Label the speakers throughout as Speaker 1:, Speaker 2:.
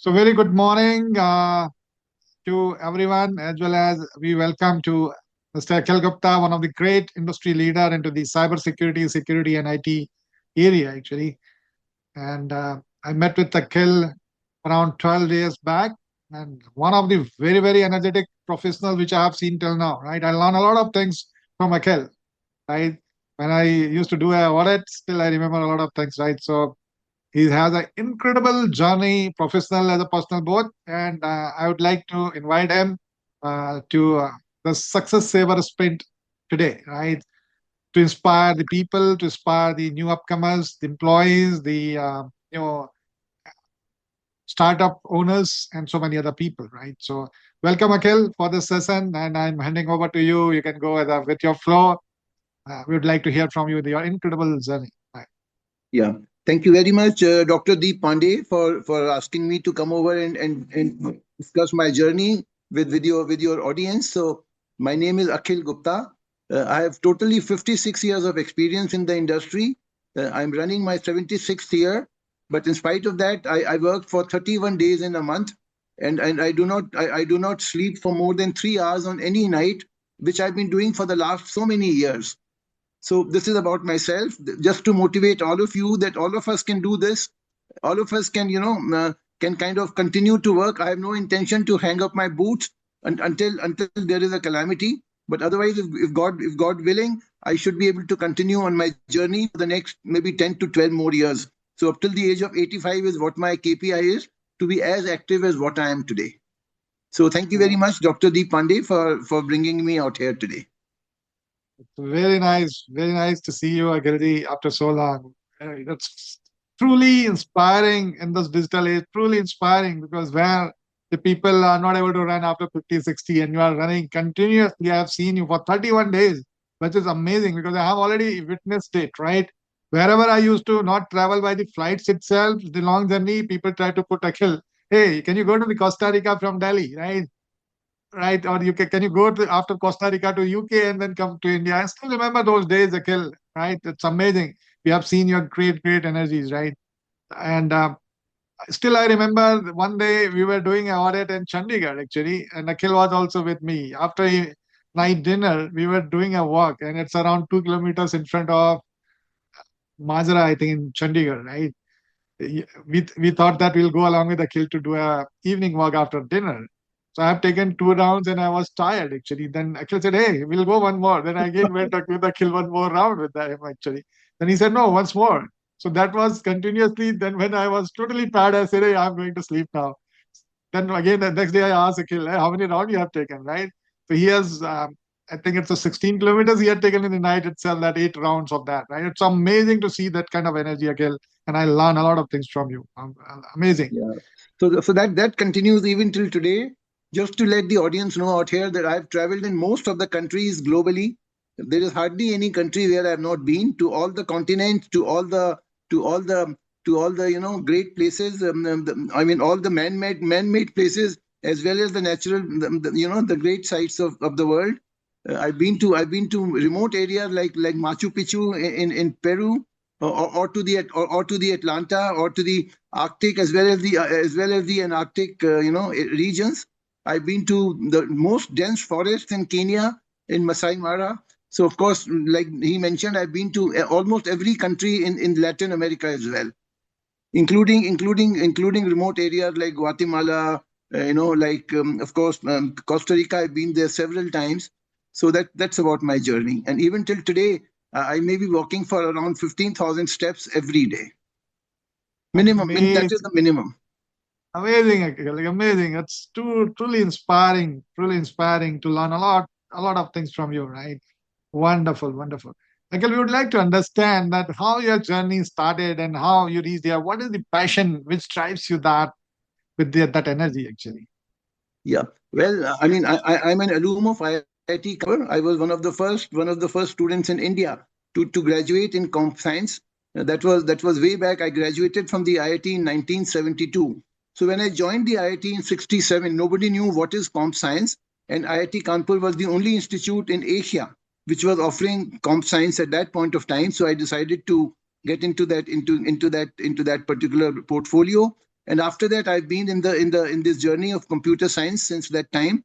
Speaker 1: So very good morning to everyone, as well as we welcome to Mr. Akhil Gupta, one of the great industry leader into the cybersecurity, security, and IT area actually. And I met with Akhil around 12 days back, and one of the very energetic professionals which I have seen till now. Right, I learned a lot of things from Akhil. Right, when I used to do a audit, still I remember a lot of things. Right, so he has an incredible journey, professional as a personal both, and I would like to invite him to the Success Saver Sprint today, right? To inspire the people, to inspire the new upcomers, the employees, the startup owners, and so many other people, right? So, welcome, Akhil, for this session, and I'm handing over to you. You can go with your flow. We would like to hear from you your incredible journey. Right.
Speaker 2: Yeah. Thank you very much, Dr. Deep Pandey, for asking me to come over and discuss my journey with your audience. So my name is Akhil Gupta. I have totally 56 years of experience in the industry. I'm running my 76th year, but in spite of that, I work for 31 days in a month, and I do not sleep for more than 3 hours on any night, which I've been doing for the last so many years. So this is about myself, just to motivate all of you that all of us can do this. All of us can, can kind of continue to work. I have no intention to hang up my boots until there is a calamity. But otherwise, if God willing, I should be able to continue on my journey for the next maybe 10 to 12 more years. So up till the age of 85 is what my KPI is, to be as active as what I am today. So thank you very much, Dr. Deep Pandey, for bringing me out here today.
Speaker 1: Very nice to see you, Akhilji, after so long. That's truly inspiring in this digital age, truly inspiring because where the people are not able to run after 50, 60, and you are running continuously. I have seen you for 31 days, which is amazing because I have already witnessed it, right? Wherever I used to not travel by the flights itself, the long journey, people try to put Akhil, hey, can you go to the Costa Rica from Delhi, right? Right? Or can you go to after Costa Rica to UK and then come to India? I still remember those days, Akhil, right? It's amazing. We have seen your great energies, right? And still, I remember one day we were doing an audit in Chandigarh, actually, and Akhil was also with me. After a night dinner, we were doing a walk, and it's around 2 kilometers in front of Majra, I think, in Chandigarh, right? We thought that we'll go along with Akhil to do a evening walk after dinner. So I've taken 2 rounds and I was tired actually. Then Akhil said, "Hey, we'll go one more." Then I again went with Akhil one more round with him actually. Then he said, "No, once more." So that was continuously. Then when I was totally tired, I said, "Hey, I'm going to sleep now." Then again the next day I asked Akhil, "Hey, how many rounds you have taken?" Right? So he has, I think it's a 16 kilometers he had taken in the night itself. That 8 rounds of that. Right? It's amazing to see that kind of energy, Akhil, and I learn a lot of things from you. Amazing.
Speaker 2: Yeah. So that continues even till today. Just to let the audience know out here that I've traveled in most of the countries globally. There is hardly any country where I've not been. To all the continents, to all the great places. I mean all the man-made places as well as the natural the great sites of the world. I've been to remote areas like Machu Picchu in Peru, or to the Atlanta, or to the Arctic, as well as the Antarctic regions. I've been to the most dense forests in Kenya, in Masai Mara. So of course, like he mentioned, I've been to almost every country in Latin America as well, including remote areas like Guatemala. Of course, Costa Rica. I've been there several times. So that's about my journey. And even till today, I may be walking for around 15,000 steps every day. Minimum. That is
Speaker 1: Amazing.
Speaker 2: the minimum.
Speaker 1: Amazing, Akhil, like, amazing. It's truly inspiring to learn a lot of things from you, right? Wonderful. Akhil, we would like to understand that how your journey started and how you reached there. What is the passion which drives you that energy, actually?
Speaker 2: Yeah. Well, I mean, I'm an alum of IIT Kanpur. I was one of the first students in India to graduate in comp science. That was way back. I graduated from the IIT in 1972. So when I joined the IIT in 67, nobody knew what is comp science, and IIT Kanpur was the only institute in Asia which was offering comp science at that point of time. So I decided to get into that particular portfolio. And after that, I've been in this journey of computer science since that time.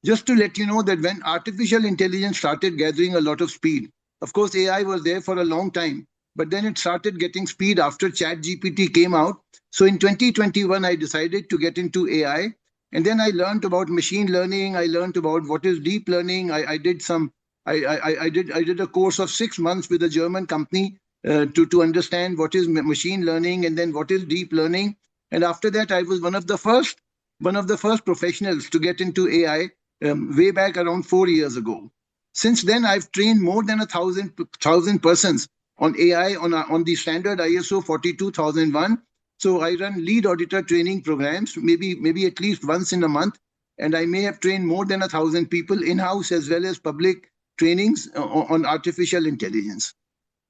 Speaker 2: Just to let you know that when artificial intelligence started gathering a lot of speed, of course, AI was there for a long time, but then it started getting speed after ChatGPT came out. So in 2021, I decided to get into AI. And then I learned about machine learning. I learned about what is deep learning. I did some, I did a course of 6 months with a German company to understand what is machine learning and then what is deep learning. And after that, I was one of the first professionals to get into AI way back around 4 years ago. Since then, I've trained more than thousand persons on AI on the standard ISO 42001. So I run lead auditor training programs, maybe at least once in a month, and I may have trained more than 1,000 people in house as well as public trainings on artificial intelligence.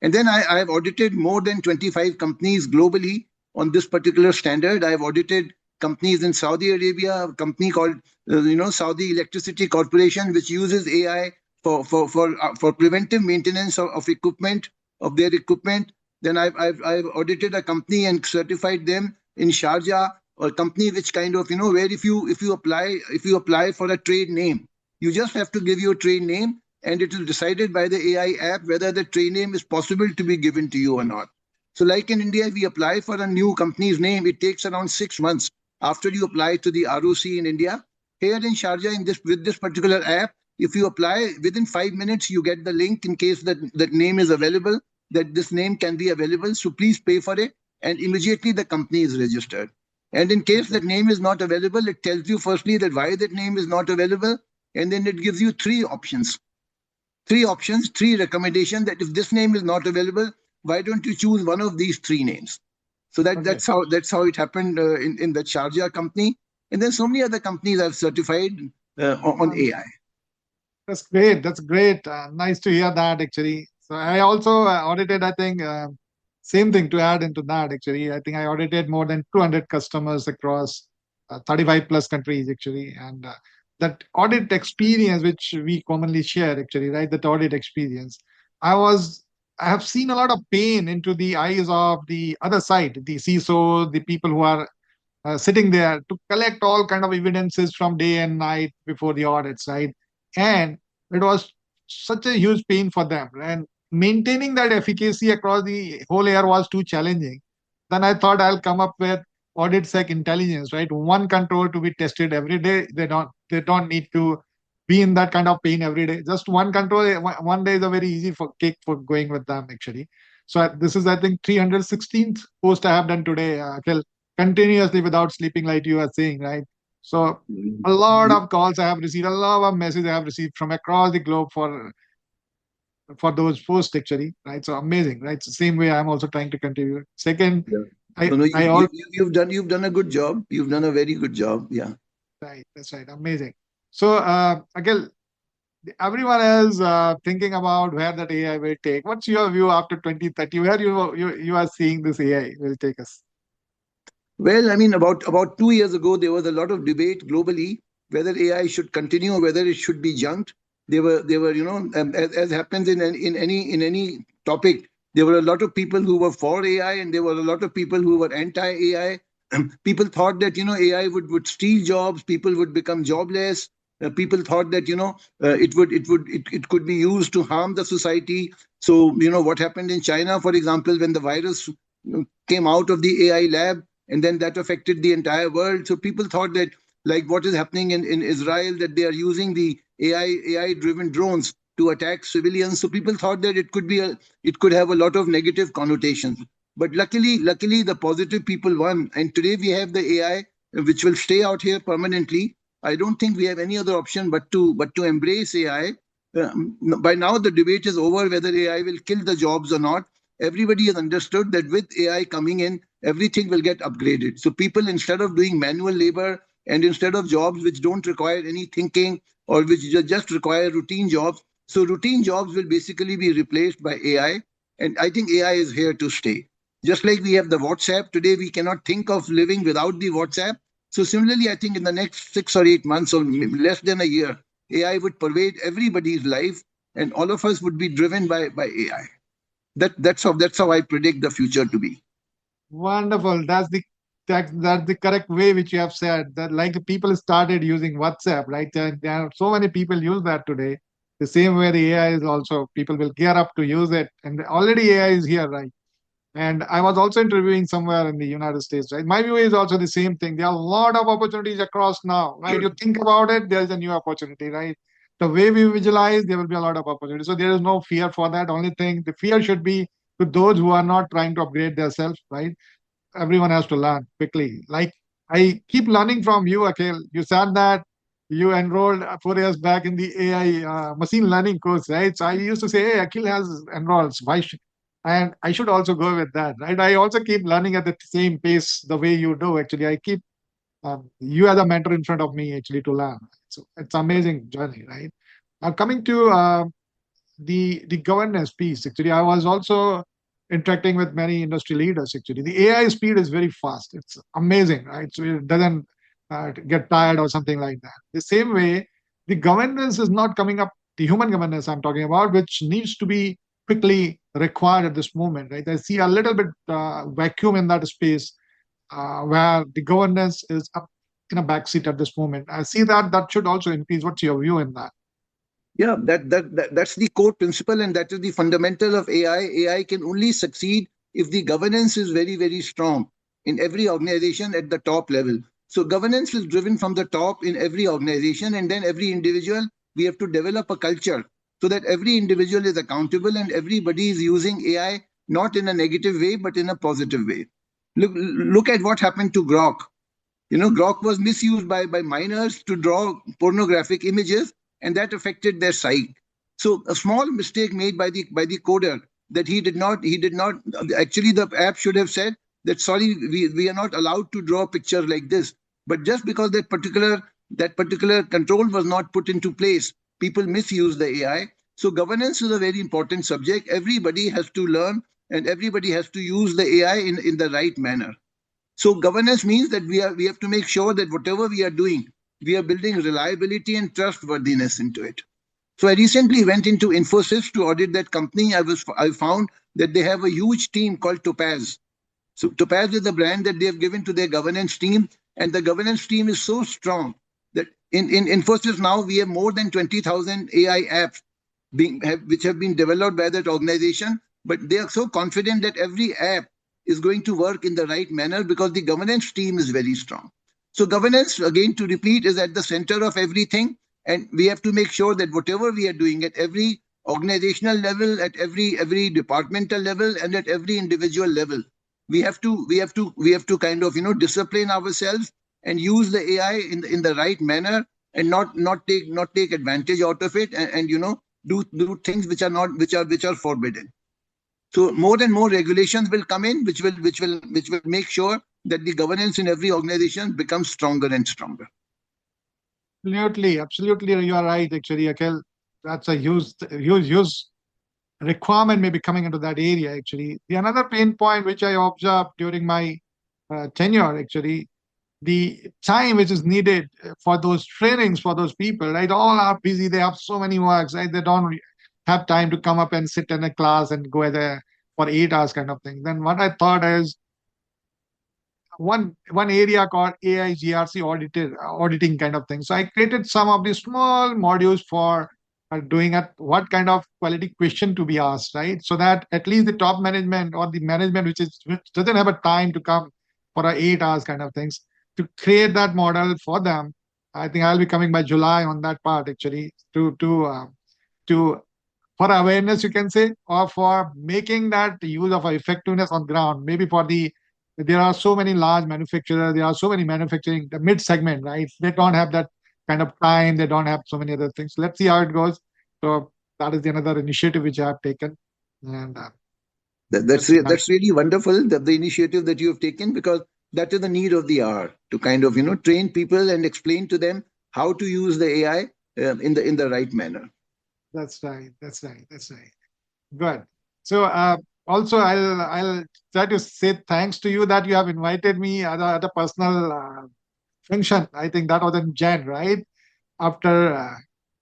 Speaker 2: And then I have audited more than 25 companies globally on this particular standard. I've audited companies in Saudi Arabia, a company called Saudi Electricity Corporation, which uses AI for preventive maintenance of equipment, of their equipment. Then I've audited a company and certified them in Sharjah, or a company which kind of where if you apply for a trade name, you just have to give your trade name, and it is decided by the AI app whether the trade name is possible to be given to you or not. So, like in India, if we apply for a new company's name, it takes around 6 months after you apply to the ROC in India. Here in Sharjah, with this particular app, if you apply within 5 minutes, you get the link in case that name is available, that this name can be available. So please pay for it, and immediately the company is registered. And in case that name is not available, it tells you firstly that why that name is not available, and then it gives you three options, three recommendations that if this name is not available, why don't you choose one of these three names? So that's how it happened in the Sharjah company, and then so many other companies I've certified on AI.
Speaker 1: That's great. That's great. Nice to hear that, actually. So I also audited, I think, same thing to add into that, actually. I think I audited more than 200 customers across 35 plus countries, actually. And that audit experience, which we commonly share, actually, right? That audit experience. I was, I have seen a lot of pain into the eyes of the other side, the CISO, the people who are sitting there to collect all kind of evidences from day and night before the audits, right? And it was such a huge pain for them, and maintaining that efficacy across the whole year was too challenging. Then I thought I'll come up with audit sec intelligence, right? One control to be tested every day. They don't need to be in that kind of pain every day. Just one control, one day is a very easy for cake for going with them, actually. So this is, I think, 316th post I have done today, Akhil, continuously without sleeping, like you are saying, right? So a lot of calls I have received, a lot of messages I have received from across the globe for those posts, actually, right? So amazing, right? So same way I'm also trying to contribute. Second,
Speaker 2: Yeah.
Speaker 1: I
Speaker 2: No, no,
Speaker 1: I all
Speaker 2: you've done a good job. You've done a very good job. Yeah.
Speaker 1: right, that's right, amazing. So again, everyone else thinking about where that AI will take. What's your view after 2030? Where you are seeing this AI will take us?
Speaker 2: Well, I mean, about 2 years ago, there was a lot of debate globally whether AI should continue or whether it should be junked. There were as happens in any topic, there were a lot of people who were for AI and there were a lot of people who were anti-AI. People thought that AI would steal jobs, people would become jobless. People thought that it could be used to harm the society. So what happened in China, for example, when the virus came out of the AI lab, and then that affected the entire world. So people thought that, like what is happening in Israel, that they are using the AI driven drones to attack civilians. So people thought that it could have a lot of negative connotations. But luckily, the positive people won, and today we have the AI which will stay out here permanently. I don't think we have any other option but to embrace AI. By now, the debate is over whether AI will kill the jobs or not. Everybody has understood that with AI coming in, everything will get upgraded. So people, instead of doing manual labor and instead of jobs which don't require any thinking or which just require routine jobs, so routine jobs will basically be replaced by AI. And I think AI is here to stay. Just like we have the WhatsApp, today we cannot think of living without the WhatsApp. So similarly, I think in the next 6 or 8 months or less than a year, AI would pervade everybody's life and all of us would be driven by AI. That's how I predict the future to be.
Speaker 1: Wonderful. That's the that's the correct way which you have said. That like the people started using WhatsApp, right? There are so many people use that today. The same way the AI is also, people will gear up to use it, and already AI is here, right? And I was also interviewing somewhere in the United States, right? My view is also the same thing. There are a lot of opportunities across now, right? You think about it, there is a new opportunity, right? The way we visualize, there will be a lot of opportunity. So there is no fear for that. Only thing, the fear should be to those who are not trying to upgrade themselves, right? Everyone has to learn quickly. Like I keep learning from you, Akhil. You said that you enrolled 4 years back in the AI machine learning course, right? So I used to say, hey, Akhil has enrolled. So why should and I should also go with that, right? I also keep learning at the same pace the way you do. Actually, I keep you as a mentor in front of me actually to learn. So it's amazing journey, right? Now coming to the governance piece, actually, I was also interacting with many industry leaders. Actually, the AI speed is very fast. It's amazing, right? So it doesn't get tired or something like that. The same way, the governance is not coming up. The human governance I'm talking about, which needs to be quickly required at this moment, right? I see a little bit vacuum in that space where the governance is up in a backseat at this moment. I see that that should also increase. What's your view in that?
Speaker 2: Yeah, that's the core principle, and that is the fundamental of AI. AI can only succeed if the governance is very, very strong in every organization at the top level. So governance is driven from the top in every organization, and then every individual, we have to develop a culture so that every individual is accountable and everybody is using AI not in a negative way but in a positive way. Look at what happened to Grok. Grok was misused by minors to draw pornographic images, and that affected their sight. So a small mistake made by the coder, that he did not actually, the app should have said that, sorry, we are not allowed to draw pictures like this. But just because that particular control was not put into place, people misuse the AI. So governance is a very important subject. Everybody has to learn, and everybody has to use the AI in the right manner. So governance means that we have to make sure that whatever we are doing, we are building reliability and trustworthiness into it. So I recently went into Infosys to audit that company. I found that they have a huge team called Topaz. So Topaz is the brand that they have given to their governance team, and the governance team is so strong that in Infosys now we have more than 20,000 AI apps which have been developed by that organization. But they are so confident that every app is going to work in the right manner because the governance team is very strong. So governance, again to repeat, is at the center of everything, and we have to make sure that whatever we are doing at every organizational level, at every departmental level, and at every individual level, we have to kind of discipline ourselves and use the AI in the right manner, and not take advantage out of it, and do things which are forbidden. So more and more regulations will come in, which will make sure that the governance in every organization becomes stronger and stronger.
Speaker 1: Absolutely, absolutely, you are right. Actually, Akhil, that's a huge requirement maybe coming into that area. Actually, the another pain point which I observed during my tenure, actually, the time which is needed for those trainings for those people, right? All are busy. They have so many works, right? They don't have time to come up and sit in a class and go there for 8 hours kind of thing. Then what I thought is one area called AI GRC auditing kind of thing. So I created some of these small modules for doing at what kind of quality question to be asked, right? So that at least the top management or the management which doesn't have a time to come for a 8 hours kind of things, to create that model for them. I think I'll be coming by July on that part actually to for awareness, you can say, or for making that use of effectiveness on ground. Maybe for there are so many large manufacturers, there are so many manufacturing, the mid segment, right? They don't have that kind of time, they don't have so many other things. Let's see how it goes. So that is another initiative which I have taken. And
Speaker 2: That, that's
Speaker 1: let's see
Speaker 2: re-
Speaker 1: how.
Speaker 2: that's really wonderful, that the initiative that you have taken, because that is the need of the hour, to kind of train people and explain to them how to use the AI in the right manner.
Speaker 1: That's right. That's right. That's right. Good. So also I'll try to say thanks to you that you have invited me at a personal function. I think that was in Jan, right? After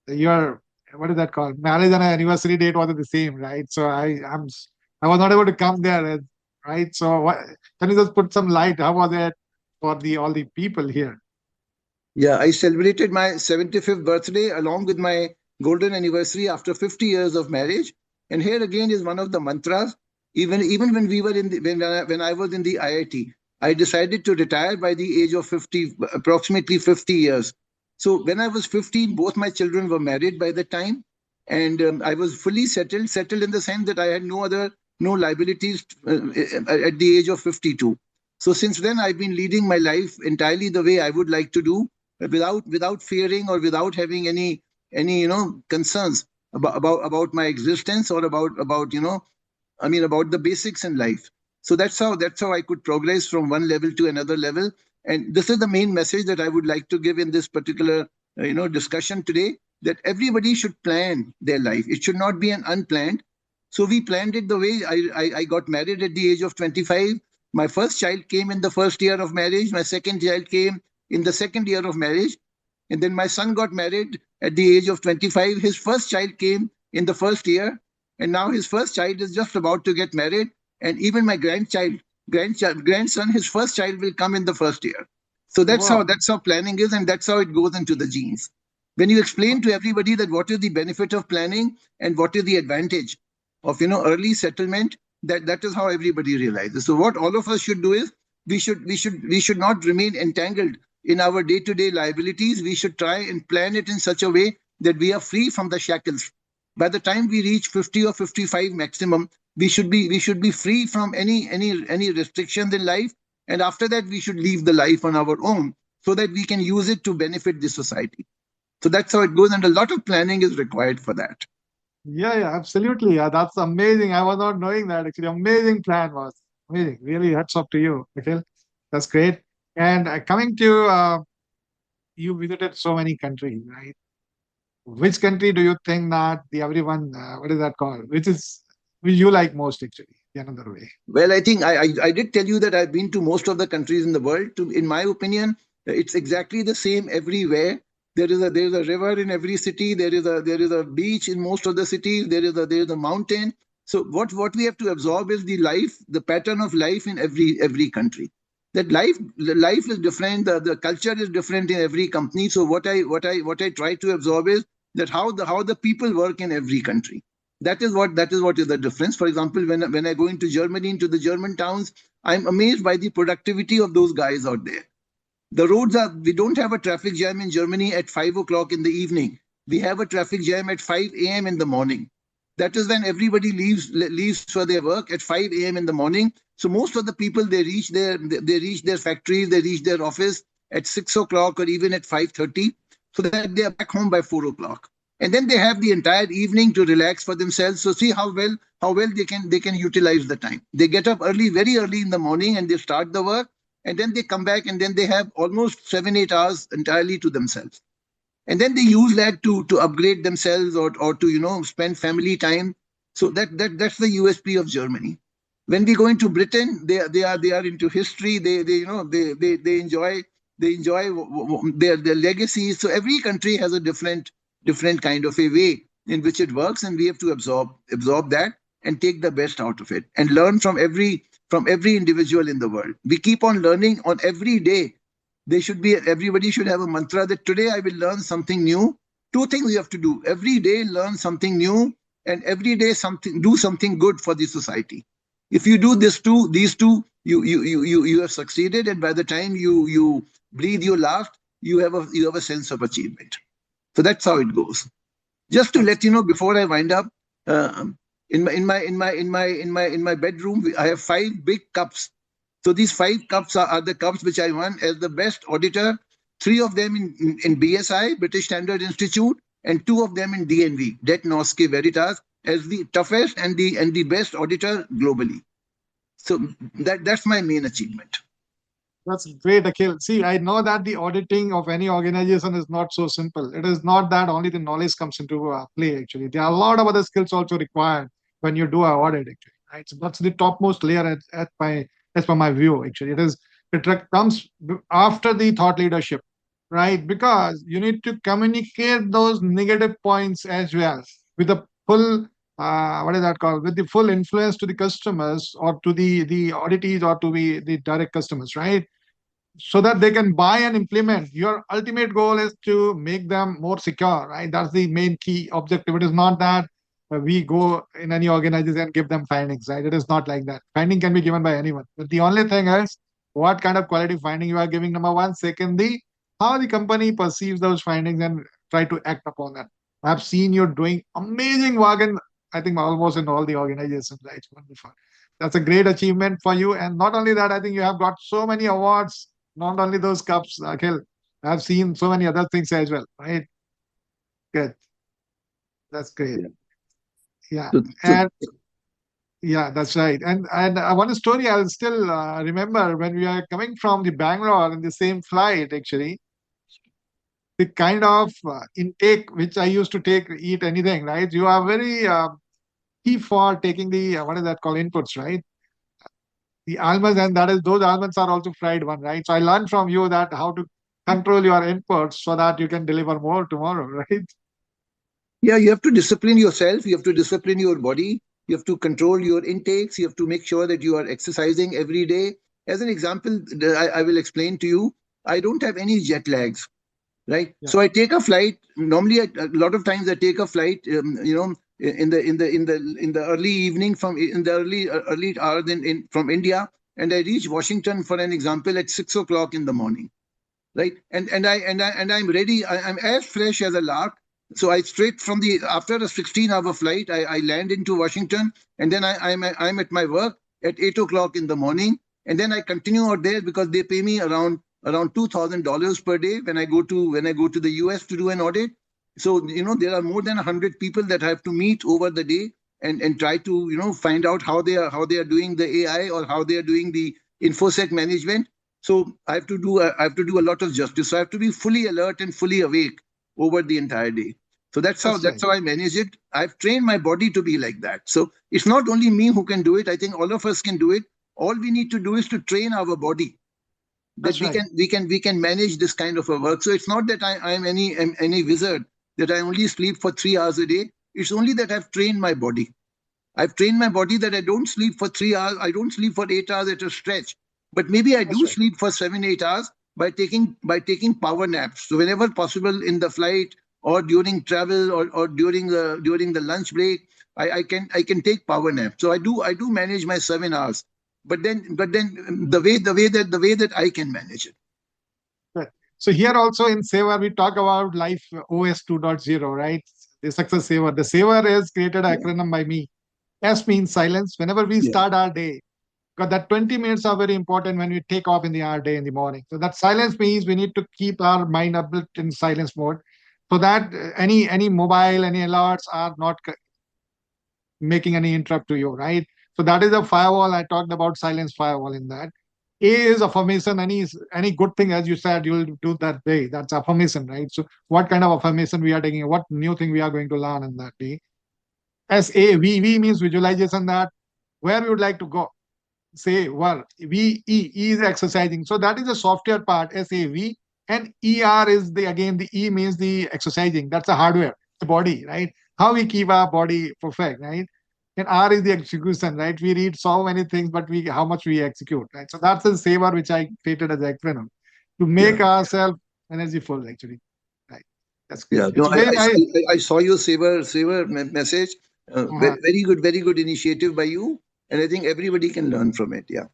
Speaker 1: your what is that called? Marriage and anniversary date was the same, right? So I was not able to come there, right? So what, can you just put some light? How was it? for the all the people here.
Speaker 2: Yeah, I celebrated my 75th birthday along with my golden anniversary after 50 years of marriage. And here again is one of the mantras. Even when we were in the when I was in the IIT, I decided to retire by the age of 50, approximately 50 years. So when I was 15, both my children were married by the time, and I was fully settled. Settled in the sense that I had no liabilities at the age of 52. So since then, I've been leading my life entirely the way I would like to do, without fearing or without having any concerns about my existence or about about the basics in life. So that's how I could progress from one level to another level. And this is the main message that I would like to give in this particular discussion today, that everybody should plan their life. It should not be an unplanned. So we planned it the way I got married at the age of 25. My first child came in the first year of marriage. My second child came in the second year of marriage. And then my son got married at the age of 25. His first child came in the first year. And now his first child is just about to get married. And even my grandson, his first child will come in the first year. So
Speaker 1: Wow.
Speaker 2: that's how planning is, and that's how it goes into the genes. When you explain to everybody that what is the benefit of planning and what is the advantage of early settlement, that is how everybody realizes. So what all of us should do is, we should not remain entangled in our day-to-day liabilities. We should try and plan it in such a way that we are free from the shackles. By the time we reach 50 or 55 maximum, we should be free from any restrictions in life. And after that, we should leave the life on our own so that we can use it to benefit the society. So that's how it goes, and a lot of planning is required for that.
Speaker 1: Yeah, yeah, absolutely. Yeah, that's amazing. I was not knowing that actually. Amazing plan was amazing. Really, hats off to you, Nikhil. That's great. And coming to you visited so many countries, right? Which country do you think that the everyone what is that called? Which you like most actually? The another way.
Speaker 2: Well, I think I did tell you that I've been to most of the countries in the world. In my opinion, it's exactly the same everywhere. There is a river in every city. There is a beach in most of the cities. There is a mountain. So what we have to absorb is the pattern of life in every country. That life is different. The culture is different in every company. So what I try to absorb is that how the people work in every country. That is what is the difference. For example, when I go into Germany, into the German towns, I'm amazed by the productivity of those guys out there. We don't have a traffic jam in Germany at 5 o'clock in the evening. We have a traffic jam at 5 a.m. in the morning. That is when everybody leaves for their work at 5 a.m. in the morning. So most of the people, they reach their factories, they reach their office at 6 o'clock or even at 5:30, so that they are back home by 4 o'clock. And then they have the entire evening to relax for themselves. So see how well they can utilize the time. They get up early, very early in the morning, and they start the work, and then they come back, and then they have almost 7-8 hours entirely to themselves. And then they use that to upgrade themselves, or to spend family time. So that's the USP of Germany. When we go into Britain, they are into history. They enjoy their legacies. So every country has a different kind of a way in which it works, and we have to absorb that and take the best out of it and learn from every individual in the world. We keep on learning on every day. Everybody should have a mantra that today I will learn something new. Two things you have to do every day: learn something new, and every day do something good for the society. If you do these two, you have succeeded, and by the time you breathe your last, you have a sense of achievement. So that's how it goes. Just to
Speaker 1: That's
Speaker 2: let you know, before I wind up, uh, in my bedroom, I have 5 big cups. So these 5 cups are the cups which I won as the best auditor. 3 of them in BSI, British Standard Institute, and 2 of them in DNV, Det Norske Veritas, as the toughest and the best auditor globally. So that's my main achievement.
Speaker 1: That's great, Akhil. See, I know that the auditing of any organization is not so simple. It is not that only the knowledge comes into play, actually. There are a lot of other skills also required when you do an audit, actually. Right? So that's the topmost layer as per my view, actually. Comes after the thought leadership, right? Because you need to communicate those negative points as well with the full what is that called, with the full influence to the customers or to the auditees or to the direct customers, right? so that they can buy and implement. Your ultimate goal is to make them more secure, right? That's the main key objective. It is not that we go in any organization and give them findings, right? It is not like that. Finding can be given by anyone. But the only thing is what kind of quality finding you are giving, number one. Secondly, how the company perceives those findings and try to act upon that. I've seen you doing amazing work in, I think, almost in all the organizations, right? Wonderful. That's a great achievement for you. And not only that, I think you have got so many awards, not only those cups, Akhil. I've seen so many other things as well, right? Good. That's great.
Speaker 2: Yeah.
Speaker 1: Yeah.
Speaker 2: So
Speaker 1: And yeah, that's right. And one story I'll still remember when we are coming from the Bangalore in the same flight, actually, the kind of intake which I used to take, eat anything, right? You are very key for taking the, what is that called, inputs, right? The almonds, and that is those almonds are also fried one, right? So I learned from you that how to control your inputs so that you can deliver more tomorrow, right?
Speaker 2: yeah, you have to discipline yourself. You have to discipline your body. You have to control your intakes. You have to make sure that you are exercising every day. As an example, I will explain to you. I don't have any jet lags, right?
Speaker 1: Yeah.
Speaker 2: So I take a flight. Normally, a lot of times I take a flight. In the early evening from in the early hours from India, and I reach Washington for an example at 6 o'clock in the morning, right? And I'm ready. I'm as fresh as a lark. So I straight from the after a 16-hour flight, I land into Washington, and then I'm at my work at 8 o'clock in the morning, and then I continue out there because they pay me around $2,000 per day when I go to the US to do an audit. So there are more than 100 people that I have to meet over the day and try to find out how they are doing the AI or how they are doing the infosec management. So I have to do a lot of justice. So I have to be fully alert and fully awake over the entire day. So that's how
Speaker 1: That's
Speaker 2: that's
Speaker 1: right.
Speaker 2: how I manage it. I've trained my body to be like that. So it's not only me who can do it. I think all of us can do it. All we need to do is to train our body that
Speaker 1: That's right.
Speaker 2: we can manage this kind of a work. So it's not that I'm any wizard that I only sleep for 3 hours a day. It's only that I've trained my body. I've trained my body that I don't sleep for 3 hours. I don't sleep for 8 hours at a stretch. But maybe I
Speaker 1: That's
Speaker 2: do
Speaker 1: right.
Speaker 2: sleep for 7, 8 hours by taking power naps. So whenever possible in the flight or during travel or during the lunch break, I can take power nap. So I do manage my 7 hours. But then the way that I can manage it.
Speaker 1: Right. So here also in SAVER, we talk about Life OS 2.0, right? The success SAVER. The SAVER is created an
Speaker 2: Yeah.
Speaker 1: acronym by me. S means silence. Whenever we
Speaker 2: Yeah.
Speaker 1: start our day, because that 20 minutes are very important when we take off in the our day in the morning. So that silence means we need to keep our mind up in silence mode, so that any mobile, any alerts are not making any interrupt to you, right? So that is a firewall. I talked about silence firewall in that. A is affirmation. Any good thing, as you said, you'll do that day. That's affirmation, right? So what kind of affirmation we are taking? What new thing we are going to learn in that day? SAVV means visualization, that where we would like to go. Say were VE is exercising. So that is the software part, SAV, and ER is the, again, the E means the exercising. That's the hardware, the body, right? How we keep our body perfect, right? And R is the execution, right? We read so many things, but we how much we execute, right? So that's the saver which I created as acronym to
Speaker 2: Yeah.
Speaker 1: make ourselves energyful, actually. Right. That's great.
Speaker 2: Yeah. No,
Speaker 1: It's very nice.
Speaker 2: I saw your saver message.
Speaker 1: Uh-huh.
Speaker 2: Very good initiative by you, and I think everybody can learn from it. Yeah.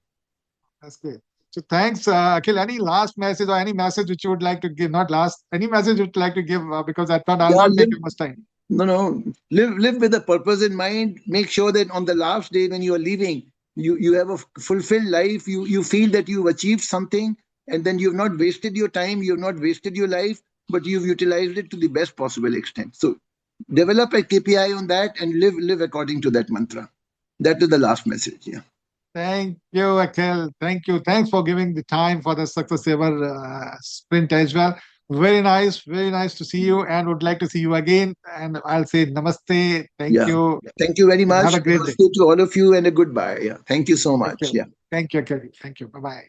Speaker 1: That's great. So thanks, Akhil. Any last message or any message which you would like to give? Not last, any message you'd like to give, because I thought I'll
Speaker 2: Yeah.
Speaker 1: not take too much time.
Speaker 2: No. Live with a purpose in mind. Make sure that on the last day when you are leaving, you have a fulfilled life. You feel that you've achieved something, and then you've not wasted your time. You've not wasted your life, but you've utilized it to the best possible extent. So develop a KPI on that and live according to that mantra. That is the last message. Yeah.
Speaker 1: Thank you, Akhil. Thank you. Thanks for giving the time for the Success Saver sprint as well. Very nice to see you, and would like to see you again. And I'll say namaste. Thank
Speaker 2: Yeah.
Speaker 1: you,
Speaker 2: Thank you very
Speaker 1: and have
Speaker 2: much.
Speaker 1: a great day.
Speaker 2: Namaste to all of you and a goodbye. Yeah. Thank you so
Speaker 1: Thank
Speaker 2: much.
Speaker 1: you.
Speaker 2: Yeah.
Speaker 1: Thank you, Akhil. Thank you. Bye bye.